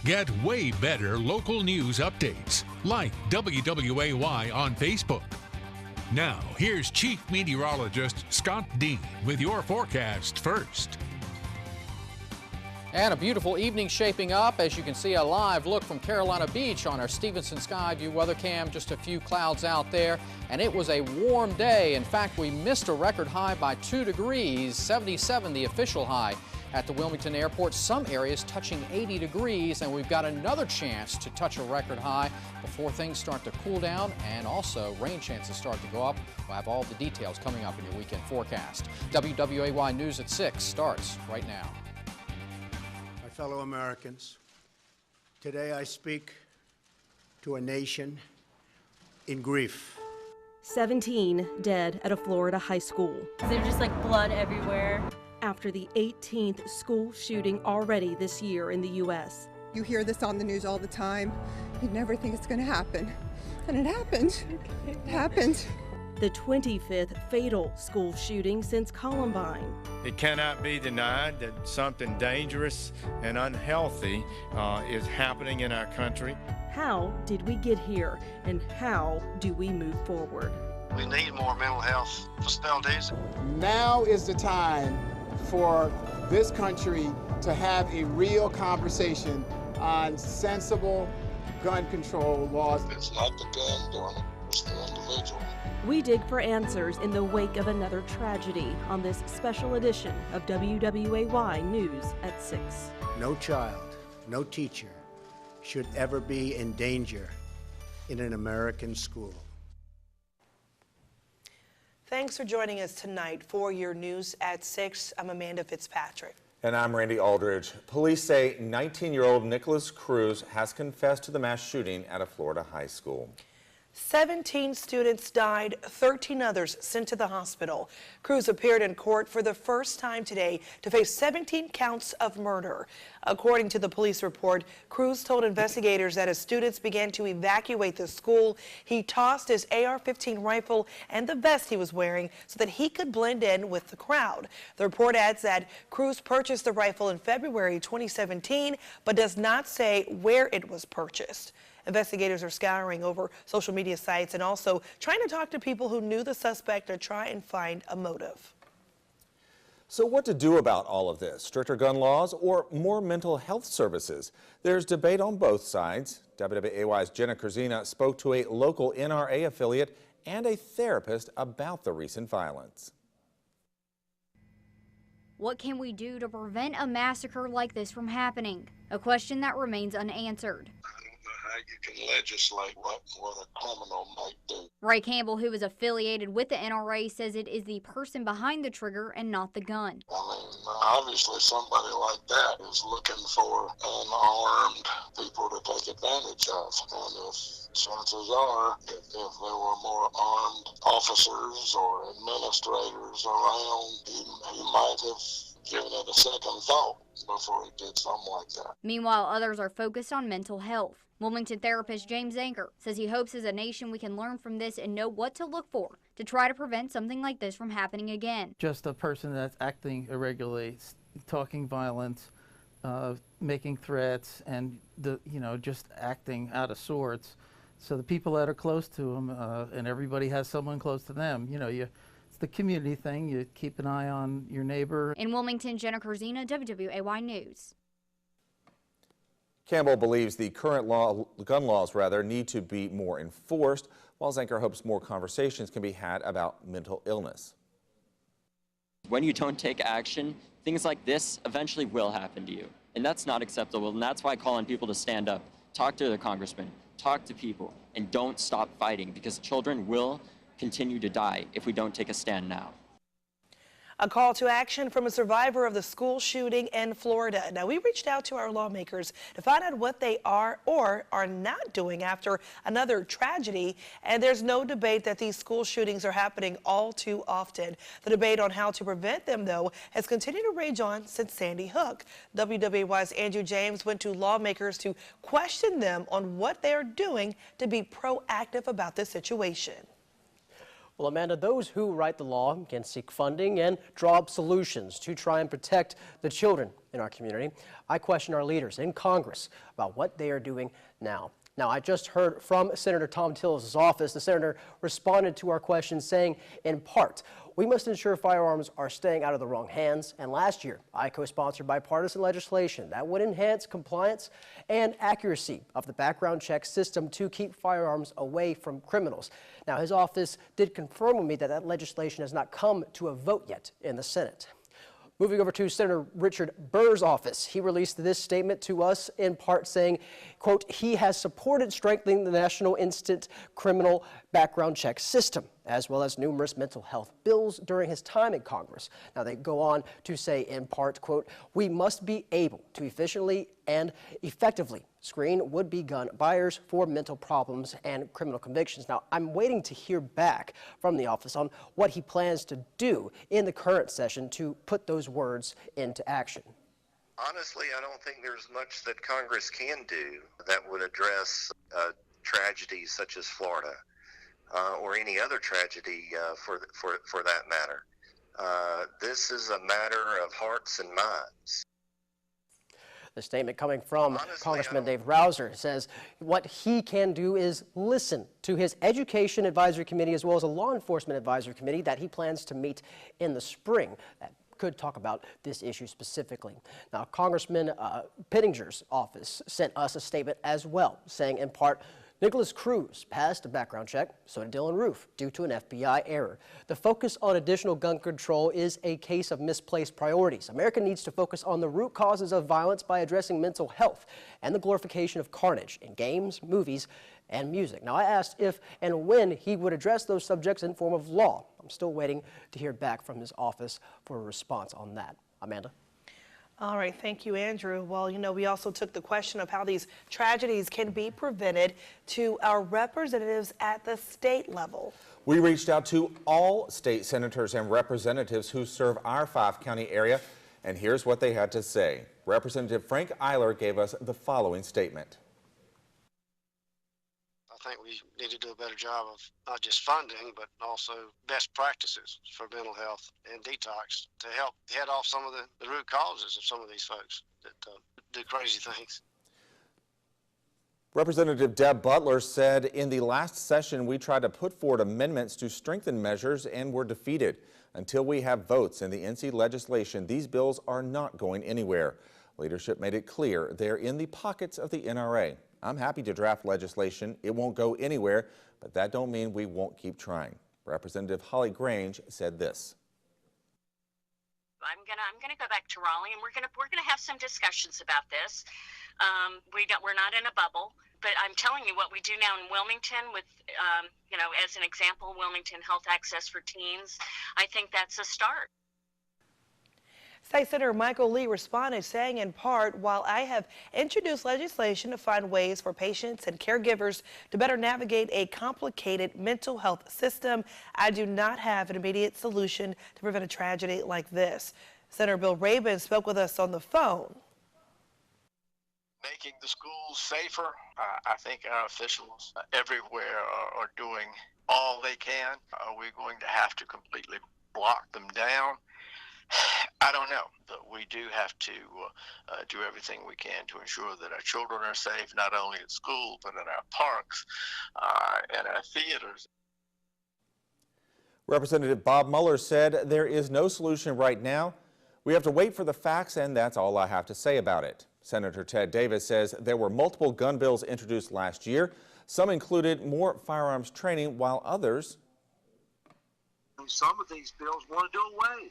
Get way better local news updates like WWAY on Facebook. Now, here's Chief Meteorologist Scott Dean with your forecast first. And a beautiful evening shaping up. As you can see, a live look from Carolina Beach on our Stevenson Skyview weather cam. Just a few clouds out there, and it was a warm day. In fact, we missed a record high by 2 degrees, 77 the official high at the Wilmington Airport. Some areas touching 80 degrees, and we've got another chance to touch a record high before things start to cool down, and also rain chances start to go up. We'll have all the details coming up in your weekend forecast. WWAY News at 6 starts right now. My fellow Americans, today I speak to a nation in grief. 17 dead at a Florida high school. There's just like blood everywhere. After the 18th school shooting already this year in the U.S. You hear this on the news all the time. You never think it's going to happen. And it happened. It happened. The 25th fatal school shooting since Columbine. It cannot be denied that something dangerous and unhealthy is happening in our country. How did we get here, and how do we move forward? We need more mental health facilities. Now is the time for this country to have a real conversation on sensible gun control laws. It's not the gun doing it, it's the individual. We dig for answers in the wake of another tragedy on this special edition of WWAY News at 6. No child, no teacher should ever be in danger in an American school. Thanks for joining us tonight for your News at 6. I'm Amanda Fitzpatrick. And I'm Randy Aldridge. Police say 19-year-old Nicholas Cruz has confessed to the mass shooting at a Florida high school. 17 students died, 13 others sent to the hospital. Cruz appeared in court for the first time today to face 17 counts of murder. According to the police report, Cruz told investigators that as students began to evacuate the school, he tossed his AR-15 rifle and the vest he was wearing so that he could blend in with the crowd. The report adds that Cruz purchased the rifle in February 2017, but does not say where it was purchased. Investigators are scouring over social media sites and also trying to talk to people who knew the suspect to try and find a motive. So what to do about all of this? Stricter gun laws or more mental health services? There's debate on both sides. WWAY's Jenna Kurzina spoke to a local NRA affiliate and a therapist about the recent violence. What can we do to prevent a massacre like this from happening? A question that remains unanswered. How you can legislate what a criminal might do. Ray Campbell, who is affiliated with the NRA, says it is the person behind the trigger and not the gun. I mean, obviously somebody like that is looking for unarmed people to take advantage of. And if chances are, if there were more armed officers or administrators around, he might have given it a second thought before he did something like that. Meanwhile, others are focused on mental health. Wilmington therapist James Anker says he hopes as a nation we can learn from this and know what to look for to try to prevent something like this from happening again. Just a person that's acting irregularly, talking violence, making threats, and just acting out of sorts. So the people that are close to him, and everybody has someone close to them, it's the community thing. You keep an eye on your neighbor. In Wilmington, Jenna Kurzina, WWAY News. Campbell believes the current gun laws need to be more enforced, while Zanker hopes more conversations can be had about mental illness. When you don't take action, things like this eventually will happen to you. And that's not acceptable, and that's why I call on people to stand up, talk to their congressman, talk to people, and don't stop fighting, because children will continue to die if we don't take a stand now. A call to action from a survivor of the school shooting in Florida. Now, we reached out to our lawmakers to find out what they are or are not doing after another tragedy. And there's no debate that these school shootings are happening all too often. The debate on how to prevent them, though, has continued to rage on since Sandy Hook. WWAY's Andrew James went to lawmakers to question them on what they are doing to be proactive about this situation. Well, Amanda, those who write the law can seek funding and draw up solutions to try and protect the children in our community. I question our leaders in Congress about what they are doing now. Now, I just heard from Senator Tom Tillis' office. The senator responded to our questions saying, in part, we must ensure firearms are staying out of the wrong hands. And last year, I co-sponsored bipartisan legislation that would enhance compliance and accuracy of the background check system to keep firearms away from criminals. Now, his office did confirm with me that that legislation has not come to a vote yet in the Senate. Moving over to Senator Richard Burr's office, he released this statement to us in part saying, quote, he has supported strengthening the national instant criminal background check system, as well as numerous mental health bills during his time in Congress. Now, they go on to say in part, quote, we must be able to efficiently and effectively screen would-be gun buyers for mental problems and criminal convictions. Now, I'm waiting to hear back from the office on what he plans to do in the current session to put those words into action. Honestly, I don't think there's much that Congress can do that would address tragedies such as Florida or any other tragedy for that matter. This is a matter of hearts and minds. The statement coming from Congressman Dave Rouser says what he can do is listen to his Education Advisory Committee as well as a Law Enforcement Advisory Committee that he plans to meet in the spring that could talk about this issue specifically. Now, Congressman Pittinger's office sent us a statement as well, saying in part, Nicholas Cruz passed a background check, so did Dylan Roof, due to an FBI error. The focus on additional gun control is a case of misplaced priorities. America needs to focus on the root causes of violence by addressing mental health and the glorification of carnage in games, movies, and music. Now, I asked if and when he would address those subjects in form of law. I'm still waiting to hear back from his office for a response on that. Amanda? All right, thank you, Andrew. Well, you know, we also took the question of how these tragedies can be prevented to our representatives at the state level. We reached out to all state senators and representatives who serve our 5-county area, and here's what they had to say. Representative Frank Eiler gave us the following statement. I think we need to do a better job of not just funding, but also best practices for mental health and detox to help head off some of the root causes of some of these folks that do crazy things. Representative Deb Butler said in the last session we tried to put forward amendments to strengthen measures and were defeated. Until we have votes in the NC legislation, these bills are not going anywhere. Leadership made it clear they're in the pockets of the NRA. I'm happy to draft legislation. It won't go anywhere, but that don't mean we won't keep trying. Representative Holly Grange said this. I'm gonna go back to Raleigh, and we're gonna have some discussions about this. We're not in a bubble, but I'm telling you what we do now in Wilmington with, you know, as an example, Wilmington Health Access for Teens. I think that's a start. State Senator Michael Lee responded saying in part, while I have introduced legislation to find ways for patients and caregivers to better navigate a complicated mental health system, I do not have an immediate solution to prevent a tragedy like this. Senator Bill Rabin spoke with us on the phone. Making the schools safer, I think our officials everywhere are doing all they can. Are we going to have to completely block them down? I don't know, but we do have to do everything we can to ensure that our children are safe, not only at school, but in our parks and our theaters. Representative Bob Mueller said there is no solution right now. We have to wait for the facts, and that's all I have to say about it. Senator Ted Davis says there were multiple gun bills introduced last year. Some included more firearms training, while others... Some of these bills want to do away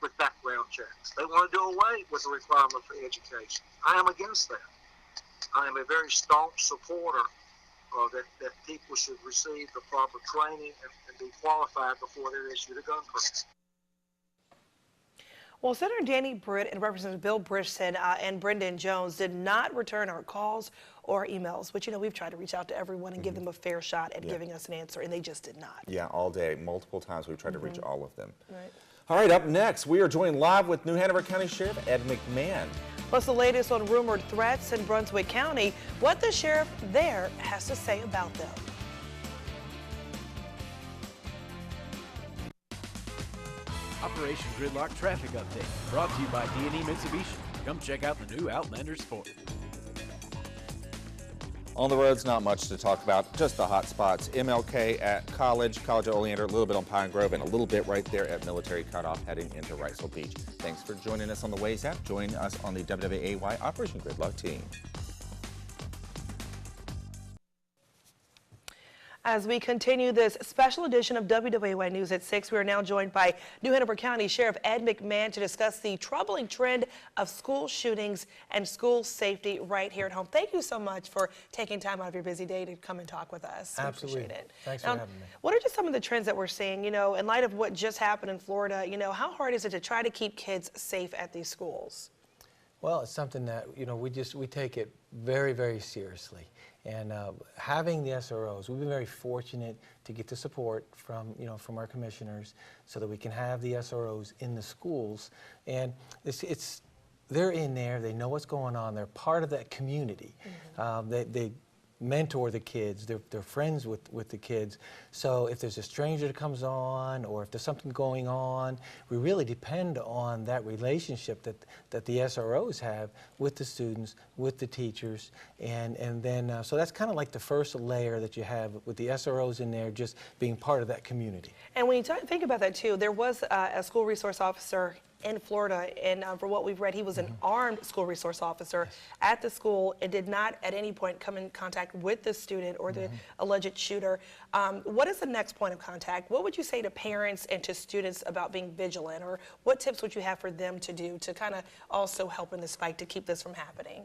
with background checks. They want to do away with the requirement for education. I am against that. I am a very staunch supporter of that people should receive the proper training and be qualified before they're issued a gun permit. Well, Senator Danny Britt and Representative Bill Brisson and Brendan Jones did not return our calls or emails, which, you know, we've tried to reach out to everyone and give them a fair shot at giving us an answer, and they just did not. Yeah, all day, multiple times we've tried to reach all of them. Right. All right, up next, we are joined live with New Hanover County Sheriff Ed McMahon. Plus the latest on rumored threats in Brunswick County, what the sheriff there has to say about them. Operation Gridlock Traffic Update, brought to you by D&E Mitsubishi. Come check out the new Outlander Sport. On the roads, not much to talk about, just the hot spots. MLK at College at Oleander, a little bit on Pine Grove, and a little bit right there at Military Cutoff heading into Wrightsville Beach. Thanks for joining us on the Waze app. Join us on the WWAY Operation Gridlock team. As we continue this special edition of WWAY News at 6, we are now joined by New Hanover County Sheriff Ed McMahon to discuss the troubling trend of school shootings and school safety right here at home. Thank you so much for taking time out of your busy day to come and talk with us. Absolutely. We appreciate it. Thanks for having me. What are just some of the trends that we're seeing, in light of what just happened in Florida? How hard is it to try to keep kids safe at these schools? Well, it's something that, we take it very, very seriously. And having the SROs, we've been very fortunate to get the support from our commissioners so that we can have the SROs in the schools. And they're in there, they know what's going on, they're part of that community. Mm-hmm. They mentor the kids, they're friends with the kids. So if there's a stranger that comes on or if there's something going on, we really depend on that relationship that the SROs have with the students, with the teachers, and then so that's kind of like the first layer that you have with the SROs in there just being part of that community. And when you think about that too, there was a school resource officer in Florida, and for what we've read, he was an armed school resource officer at the school and did not at any point come in contact with the student or the alleged shooter. What is the next point of contact? What would you say to parents and to students about being vigilant, or what tips would you have for them to do to kind of also help in this fight to keep this from happening?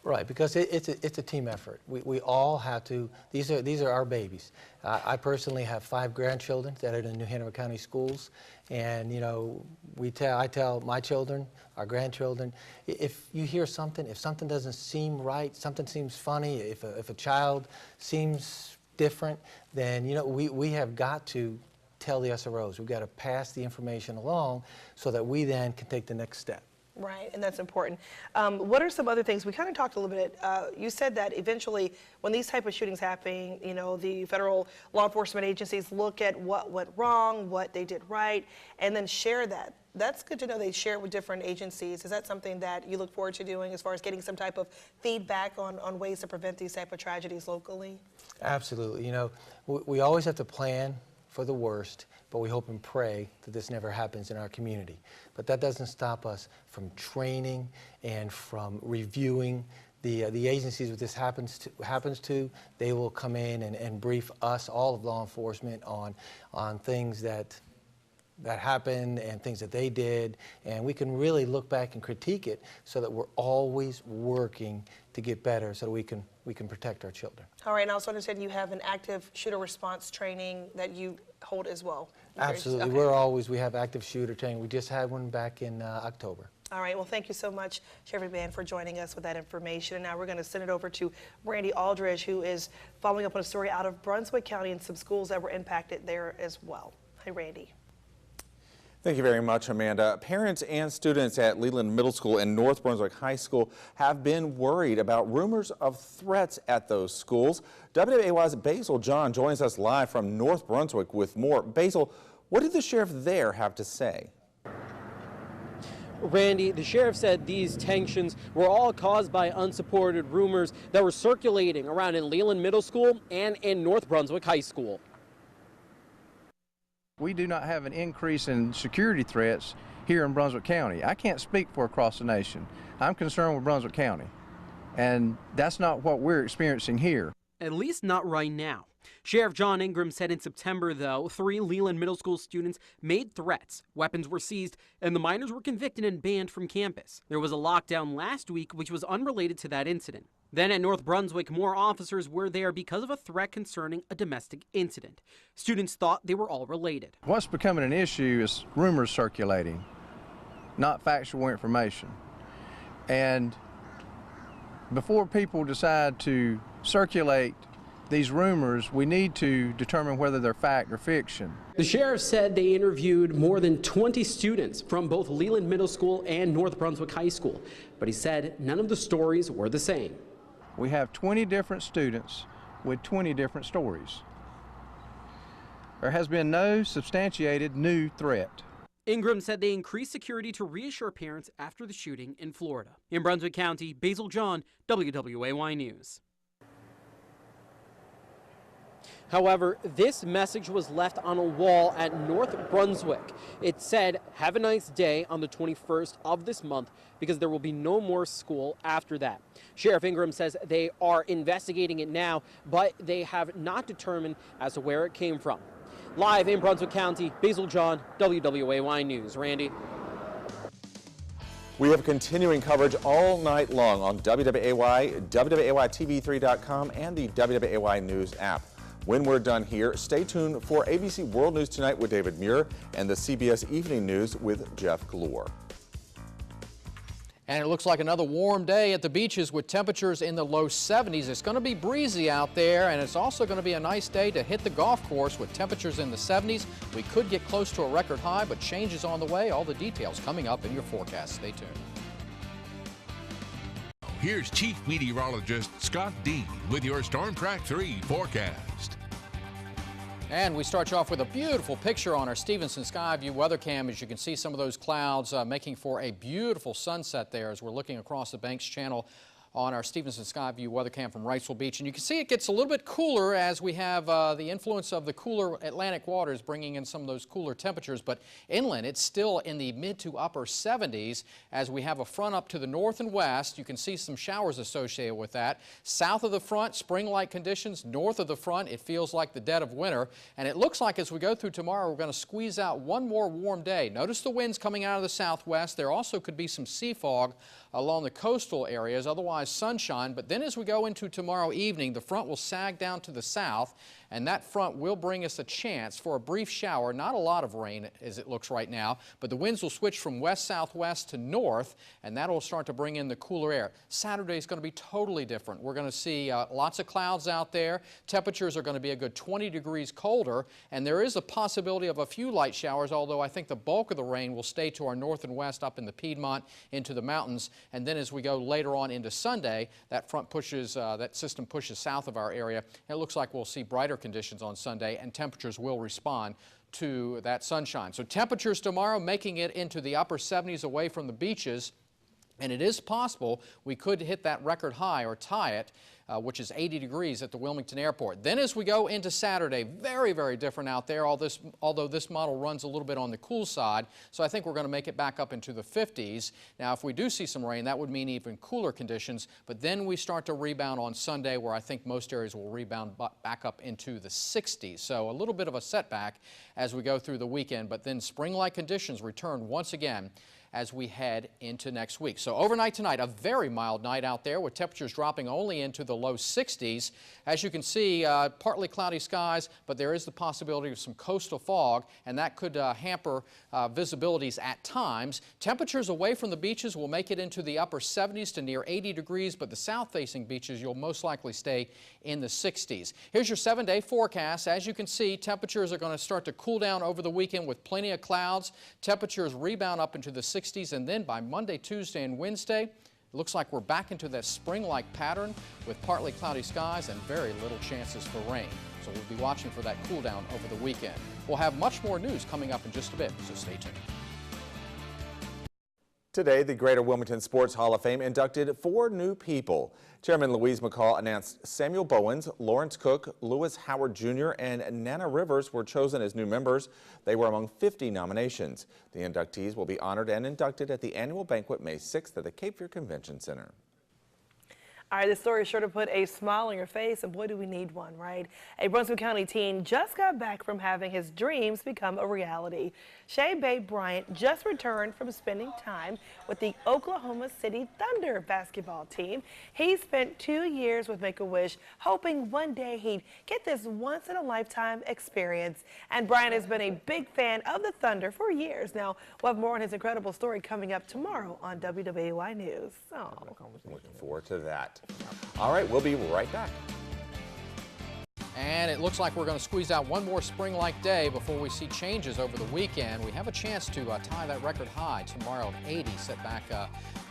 Right, because it's a team effort. We all have to. These are our babies. I personally have 5 grandchildren that are in the New Hanover County schools, and I tell my children, our grandchildren, if you hear something, if something doesn't seem right, something seems funny, if a child seems different, then we have got to tell the SROs. We've got to pass the information along so that we then can take the next step. Right, and that's important. What are some other things? We kind of talked a little bit. You said that eventually, when these type of shootings happen, the federal law enforcement agencies look at what went wrong, what they did right, and then share that. That's good to know they share it with different agencies. Is that something that you look forward to doing as far as getting some type of feedback on ways to prevent these type of tragedies locally? Absolutely. We always have to plan for the worst, but we hope and pray that this never happens in our community. But that doesn't stop us from training and from reviewing the agencies that this happens to. They will come in and brief us, all of law enforcement, on things that happened and things that they did, and we can really look back and critique it so that we're always working to get better so that we can protect our children. All right, and I also understand you have an active shooter response training that you hold as well. Absolutely. Okay. We have active shooter training. We just had one back in October. All right, well, thank you so much, Sheriff McMahon, for joining us with that information. And now we're going to send it over to Randy Aldridge, who is following up on a story out of Brunswick County and some schools that were impacted there as well. Hi, Randy. Thank you very much, Amanda. Parents and students at Leland Middle School and North Brunswick High School have been worried about rumors of threats at those schools. WWAY's Basil John joins us live from North Brunswick with more. Basil, what did the sheriff there have to say? Randy, the sheriff said these tensions were all caused by unsupported rumors that were circulating around in Leland Middle School and in North Brunswick High School. We do not have an increase in security threats here in Brunswick County. I can't speak for across the nation. I'm concerned with Brunswick County, and that's not what we're experiencing here. At least not right now. Sheriff John Ingram said in September, though, 3 Leland Middle School students made threats, weapons were seized, and the minors were convicted and banned from campus. There was a lockdown last week which was unrelated to that incident. Then at North Brunswick, more officers were there because of a threat concerning a domestic incident. Students thought they were all related. What's becoming an issue is rumors circulating, not factual information. And before people decide to circulate these rumors, we need to determine whether they're fact or fiction. The sheriff said they interviewed more than 20 students from both Leland Middle School and North Brunswick High School, but he said none of the stories were the same. We have 20 different students with 20 different stories. There has been no substantiated new threat. Ingram said they increased security to reassure parents after the shooting in Florida. In Brunswick County, Basil John, WWAY News. However, this message was left on a wall at North Brunswick. It said, "Have a nice day" on the 21st of this month because there will be no more school after that. Sheriff Ingram says they are investigating it now, but they have not determined as to where it came from. Live in Brunswick County, Basil John, WWAY News. Randy. We have continuing coverage all night long on WWAY, WWAYTV3.com, and the WWAY News app. When we're done here, stay tuned for ABC World News Tonight with David Muir and the CBS Evening News with Jeff Glor. And it looks like another warm day at the beaches with temperatures in the low 70s. It's going to be breezy out there, and it's also going to be a nice day to hit the golf course with temperatures in the 70s. We could get close to a record high, but change is on the way. All the details coming up in your forecast. Stay tuned. Here's Chief Meteorologist Scott Dean with your Storm Track 3 forecast. And we start you off with a beautiful picture on our Stevenson Skyview weather cam. As you can see, some of those clouds making for a beautiful sunset there as we're looking across the Banks Channel on our Stevenson Skyview weather cam from Wrightsville Beach. And you can see it gets a little bit cooler as we have the influence of the cooler Atlantic waters bringing in some of those cooler temperatures. But inland, it's still in the mid to upper 70s as we have a front up to the north and west. You can see some showers associated with that. South of the front, spring-like conditions. North of the front, it feels like the dead of winter. And it looks like as we go through tomorrow, we're going to squeeze out one more warm day. Notice the winds coming out of the southwest. There also could be some sea fog along the coastal areas, otherwise sunshine. But then as we go into tomorrow evening, the front will sag down to the south, and that front will bring us a chance for a brief shower. Not a lot of rain as it looks right now, but the winds will switch from west-southwest to north, and that will start to bring in the cooler air. Saturday is going to be totally different. We're going to see lots of clouds out there. Temperatures are going to be a good 20 degrees colder, and there is a possibility of a few light showers, although I think the bulk of the rain will stay to our north and west up in the Piedmont into the mountains. And then as we go later on into Sunday, that front pushes, that system pushes south of our area. And it looks like we'll see brighter conditions on Sunday, and temperatures will respond to that sunshine. So temperatures tomorrow making it into the upper 70s away from the beaches. And it is possible we could hit that record high or tie it, which is 80 degrees at the Wilmington Airport. Then as we go into Saturday, very, very different out there, although this model runs a little bit on the cool side. So I think we're going to make it back up into the 50s. Now, if we do see some rain, that would mean even cooler conditions. But then we start to rebound on Sunday, where I think most areas will rebound back up into the 60s. So a little bit of a setback as we go through the weekend. But then spring-like conditions return once again as we head into next week. So overnight tonight, a very mild night out there with temperatures dropping only into the low 60s. As you can see, partly cloudy skies, but there is the possibility of some coastal fog, and that could hamper visibilities at times. Temperatures away from the beaches will make it into the upper 70s to near 80 degrees, but the south-facing beaches, you'll most likely stay in the 60s. Here's your 7-day forecast. As you can see, temperatures are going to start to cool down over the weekend with plenty of clouds. Temperatures rebound up into the 60s, and then by Monday, Tuesday, and Wednesday, it looks like we're back into that spring-like pattern with partly cloudy skies and very little chances for rain. So we'll be watching for that cool down over the weekend. We'll have much more news coming up in just a bit, so stay tuned. Today, the Greater Wilmington Sports Hall of Fame inducted 4 new people. Chairman Louise McCall announced Samuel Bowens, Lawrence Cook, Lewis Howard Jr., and Nana Rivers were chosen as new members. They were among 50 nominations. The inductees will be honored and inducted at the annual banquet May 6th at the Cape Fear Convention Center. All right, this story is sure to put a smile on your face, and boy, do we need one, right? A Brunswick County teen just got back from having his dreams become a reality. Shea Bay Bryant just returned from spending time with the Oklahoma City Thunder basketball team. He spent 2 years with Make-A-Wish, hoping one day he'd get this once-in-a-lifetime experience. And Bryant has been a big fan of the Thunder for years. Now, we'll have more on his incredible story coming up tomorrow on WWAY News. Oh. Looking forward to that. All right, we'll be right back. And it looks like we're going to squeeze out one more spring-like day before we see changes over the weekend. We have a chance to tie that record high tomorrow at 80, set back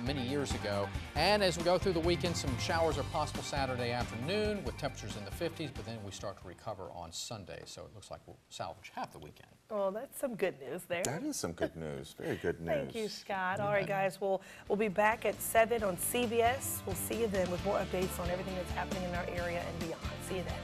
many years ago. And as we go through the weekend, some showers are possible Saturday afternoon with temperatures in the 50s, but then we start to recover on Sunday. So it looks like we'll salvage half the weekend. Well, that's some good news there. That is some good news. Very good news. Thank you, Scott. All right, guys, we'll be back at 7 on CBS. We'll see you then with more updates on everything that's happening in our area and beyond. See you then.